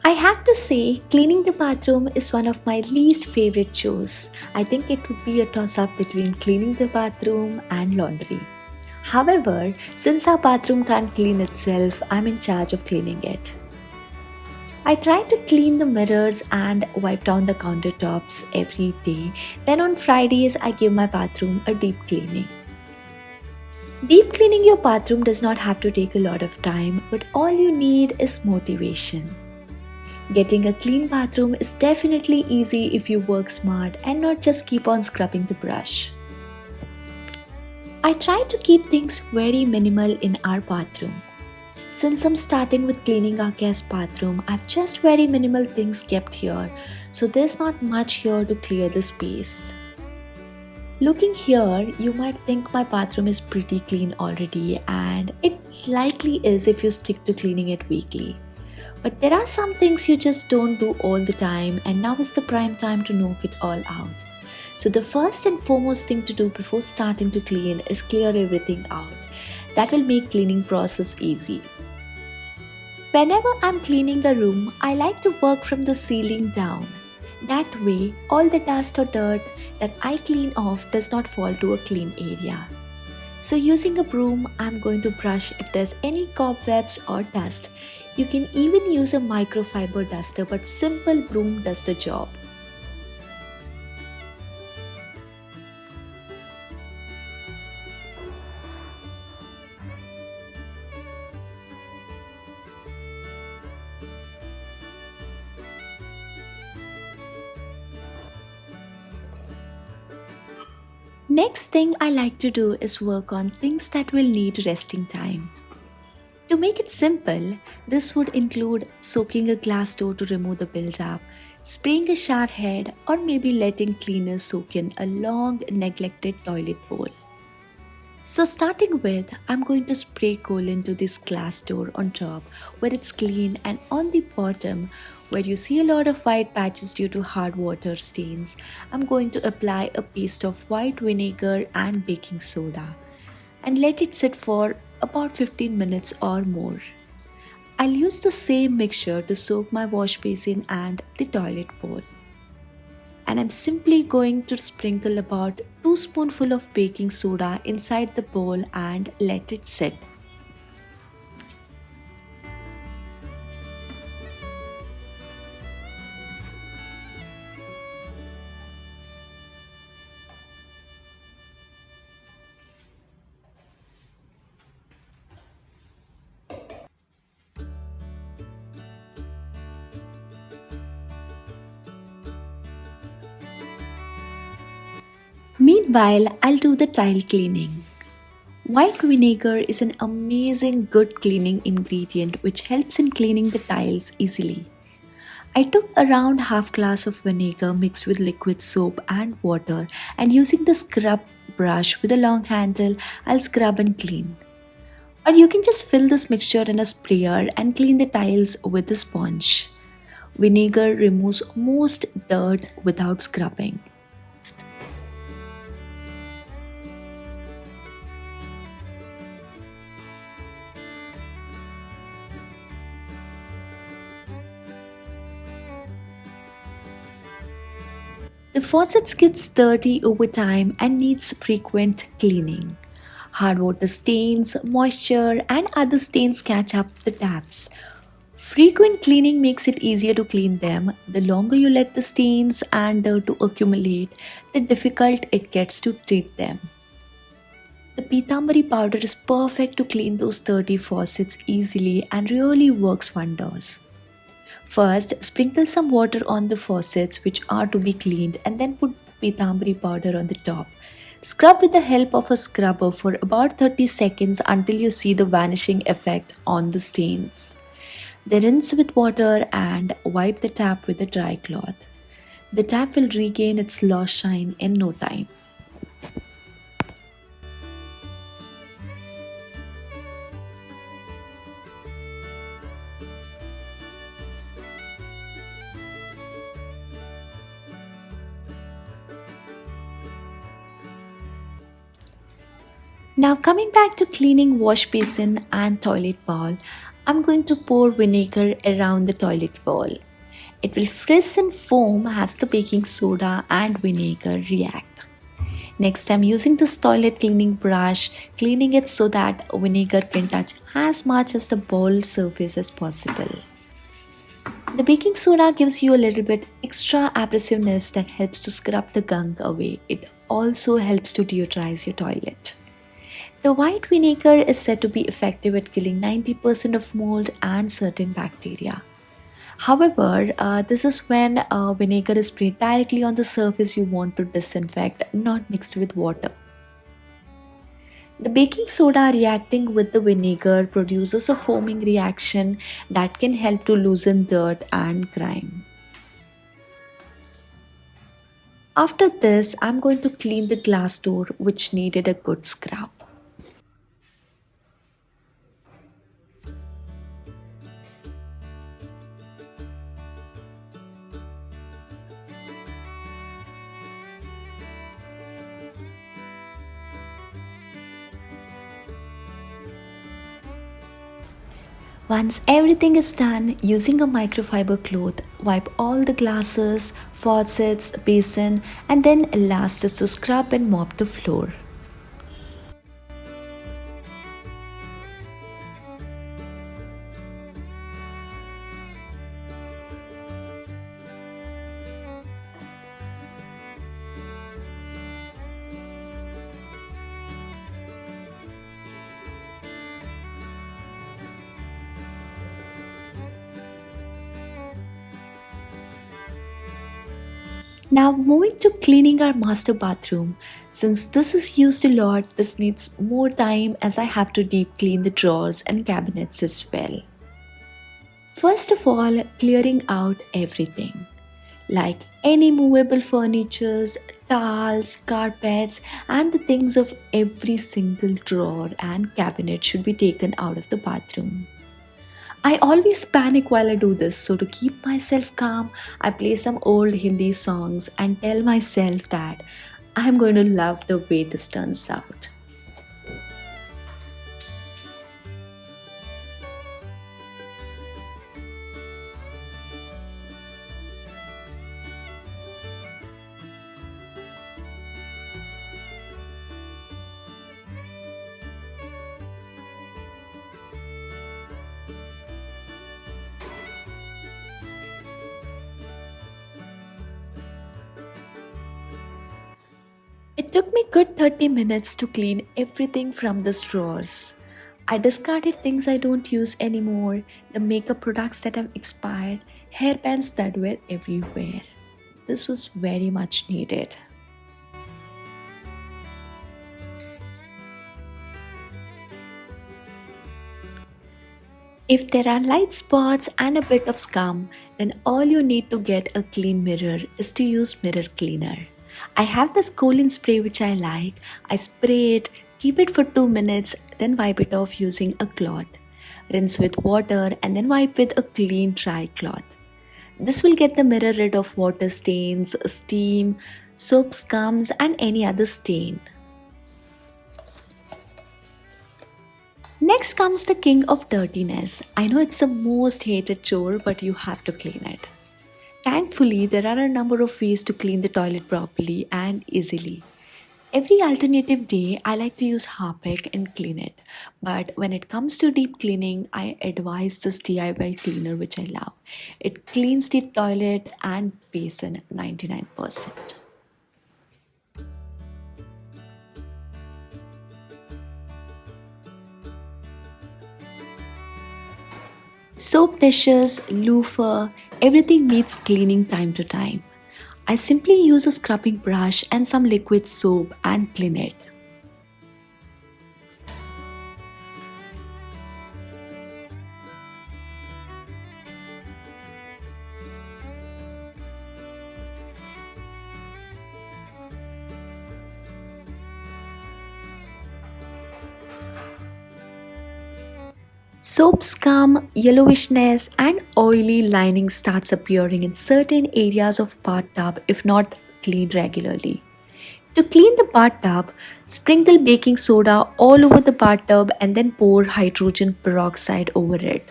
I have to say, cleaning the bathroom is one of my least favorite chores. I think it would be a toss up between cleaning the bathroom and laundry. However, since our bathroom can't clean itself, I'm in charge of cleaning it. I try to clean the mirrors and wipe down the countertops every day. Then on Fridays, I give my bathroom a deep cleaning. Deep cleaning your bathroom does not have to take a lot of time, but all you need is motivation. Getting a clean bathroom is definitely easy if you work smart and not just keep on scrubbing the brush. I try to keep things very minimal in our bathroom. Since I'm starting with cleaning our guest bathroom, I've just very minimal things kept here, so there's not much here to clear the space. Looking here, you might think my bathroom is pretty clean already, and it likely is if you stick to cleaning it weekly. But there are some things you just don't do all the time, and now is the prime time to knock it all out. So, the first and foremost thing to do before starting to clean is clear everything out. That will make cleaning process easy. Whenever I'm cleaning a room, I like to work from the ceiling down. That way, all the dust or dirt that I clean off does not fall to a clean area. So using a broom, I'm going to brush if there's any cobwebs or dust. You can even use a microfiber duster, but simple broom does the job. Next thing I like to do is work on things that will need resting time. To make it simple, this would include soaking a glass door to remove the buildup, spraying a shower head, or maybe letting cleaners soak in a long neglected toilet bowl. So starting with, I'm going to spray coal into this glass door on top where it's clean, and on the bottom where you see a lot of white patches due to hard water stains, I'm going to apply a paste of white vinegar and baking soda and let it sit for about 15 minutes or more. I'll use the same mixture to soak my wash basin and the toilet bowl. And I'm simply going to sprinkle about 2 spoonful of baking soda inside the bowl and let it sit. Meanwhile, I'll do the tile cleaning. White vinegar is an amazing good cleaning ingredient which helps in cleaning the tiles easily. I took around half glass of vinegar mixed with liquid soap and water, and using the scrub brush with a long handle, I'll scrub and clean. Or you can just fill this mixture in a sprayer and clean the tiles with a sponge. Vinegar removes most dirt without scrubbing. The faucet gets dirty over time and needs frequent cleaning. Hard water stains, moisture, and other stains catch up the taps. Frequent cleaning makes it easier to clean them. The longer you let the stains and dirt to accumulate, the difficult it gets to treat them. The Pitambari powder is perfect to clean those dirty faucets easily and really works wonders. First, sprinkle some water on the faucets which are to be cleaned and then put Pitambari powder on the top. Scrub with the help of a scrubber for about 30 seconds until you see the vanishing effect on the stains. Then rinse with water and wipe the tap with a dry cloth. The tap will regain its lost shine in no time. Now coming back to cleaning wash basin and toilet bowl, I'm going to pour vinegar around the toilet bowl. It will frizz and foam as the baking soda and vinegar react. Next, I'm using this toilet cleaning brush, cleaning it so that vinegar can touch as much as the bowl surface as possible. The baking soda gives you a little bit extra abrasiveness that helps to scrub the gunk away. It also helps to deodorize your toilet. The white vinegar is said to be effective at killing 90% of mold and certain bacteria. However, this is when vinegar is sprayed directly on the surface you want to disinfect, not mixed with water. The baking soda reacting with the vinegar produces a foaming reaction that can help to loosen dirt and grime. After this, I'm going to clean the glass door which needed a good scrub. Once everything is done, using a microfiber cloth, wipe all the glasses, faucets, basin, and then last is to scrub and mop the floor. Now moving to cleaning our master bathroom. Since this is used a lot, this needs more time as I have to deep clean the drawers and cabinets as well. First of all, clearing out everything like any movable furnitures, towels, carpets, and the things of every single drawer and cabinet should be taken out of the bathroom. I always panic while I do this, so to keep myself calm, I play some old Hindi songs and tell myself that I'm going to love the way this turns out. It took me good 30 minutes to clean everything from these drawers. I discarded things I don't use anymore, the makeup products that have expired, hairbands that were everywhere. This was very much needed. If there are light spots and a bit of scum, then all you need to get a clean mirror is to use mirror cleaner. I have this cooling spray which I like. I spray it, keep it for 2 minutes, then wipe it off using a cloth. Rinse with water and then wipe with a clean dry cloth. This will get the mirror rid of water stains, steam, soap scums, and any other stain. Next comes the king of dirtiness. I know it's the most hated chore, but you have to clean it. Thankfully, there are a number of ways to clean the toilet properly and easily. Every alternative day, I like to use Harpic and clean it. But when it comes to deep cleaning, I advise this DIY cleaner which I love. It cleans the toilet and basin 99%. Soap dishes, loofah, everything needs cleaning time to time. I simply use a scrubbing brush and some liquid soap and clean it. Soap scum, yellowishness, and oily lining starts appearing in certain areas of bathtub if not cleaned regularly. To clean the bathtub, sprinkle baking soda all over the bathtub and then pour hydrogen peroxide over it.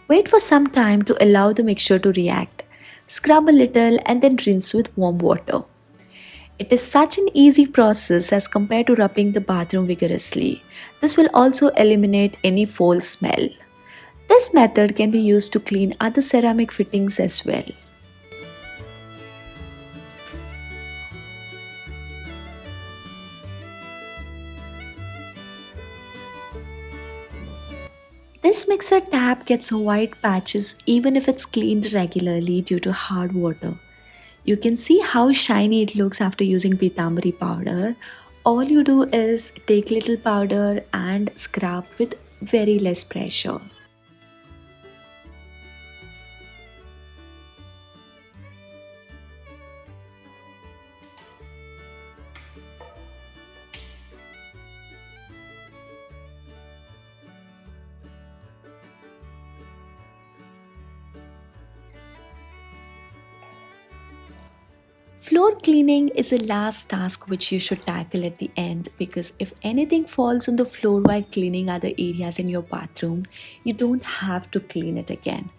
Wait for some time to allow the mixture to react. Scrub a little and then rinse with warm water. It is such an easy process as compared to rubbing the bathroom vigorously. This will also eliminate any foul smell. This method can be used to clean other ceramic fittings as well. This mixer tap gets white patches even if it's cleaned regularly due to hard water. You can see how shiny it looks after using Pitambari powder. All you do is take little powder and scrub with very less pressure. Floor cleaning is the last task which you should tackle at the end because if anything falls on the floor while cleaning other areas in your bathroom, you don't have to clean it again.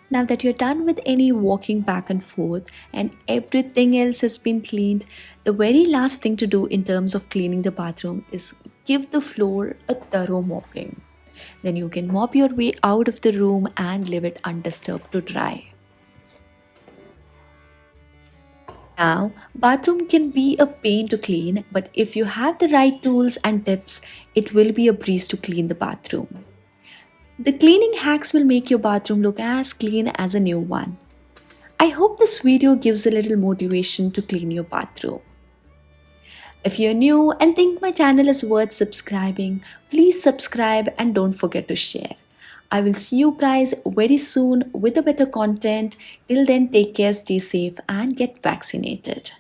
Now that you're done with any walking back and forth and everything else has been cleaned, the very last thing to do in terms of cleaning the bathroom is give the floor a thorough mopping. Then you can mop your way out of the room and leave it undisturbed to dry. Now, bathroom can be a pain to clean, but if you have the right tools and tips, it will be a breeze to clean the bathroom. The cleaning hacks will make your bathroom look as clean as a new one. I hope this video gives a little motivation to clean your bathroom. If you're new and think my channel is worth subscribing, please subscribe and don't forget to share. I will see you guys very soon with a better content. Till then, take care, stay safe, and get vaccinated.